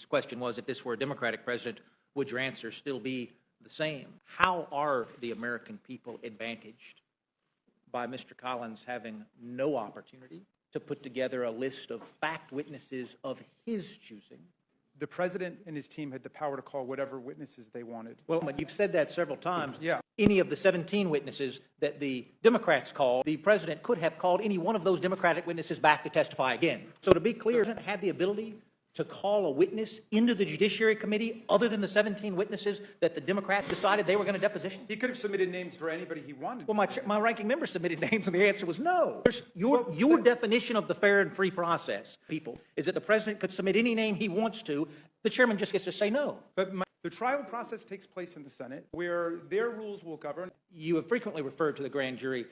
his question was, if this were a Democratic president, would your answer still be the same? How are the American people advantaged by Mr. Collins having no opportunity to put together a list of fact witnesses of his choosing? The president and his team had the power to call whatever witnesses they wanted. Well, you've said that several times. Yeah. Any of the 17 witnesses that the Democrats called, the president could have called any one of those Democratic witnesses back to testify again. So to be clear, the president had the ability to call a witness into the Judiciary Committee other than the 17 witnesses that the Democrats decided they were going to deposition? He could have submitted names for anybody he wanted. Well, my ranking member submitted names, and the answer was no. Your definition of the fair and free process, people, is that the president could submit any name he wants to. The chairman just gets to say no. But the trial process takes place in the Senate, where their rules will govern. You have frequently referred to the grand jury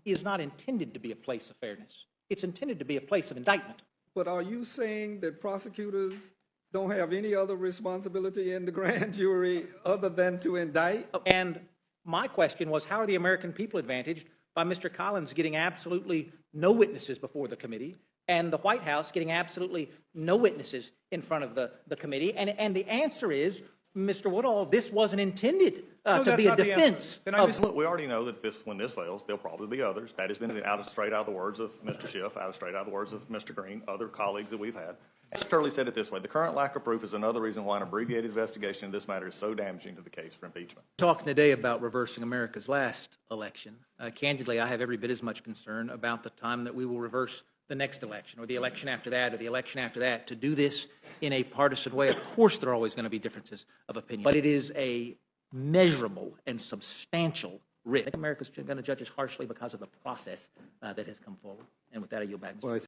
is not intended to be a place of fairness. It's intended to be a place of indictment. But are you saying that prosecutors don't have any other responsibility in the grand jury other than to indict? And my question was, how are the American people advantaged by Mr. Collins getting absolutely no witnesses before the committee and the White House getting absolutely no witnesses in front of the committee? And the answer is, Mr. Woodall, this wasn't intended to be a defense. Look, we already know that when this fails, there'll probably be others. That has been straight out of the words of Mr. Schiff, straight out of the words of Mr. Green, other colleagues that we've had. Mr. Turley said it this way: the current lack of proof is another reason why an abbreviated investigation of this matter is so damaging to the case for impeachment. Talking today about reversing America's last election, candidly, I have every bit as much concern about the time that we will reverse the next election, or the election after that, or the election after that. To do this in a partisan way, of course there are always going to be differences of opinion, but it is a measurable and substantial risk. America's going to judge us harshly because of the process that has come forward. And with that, I yield back.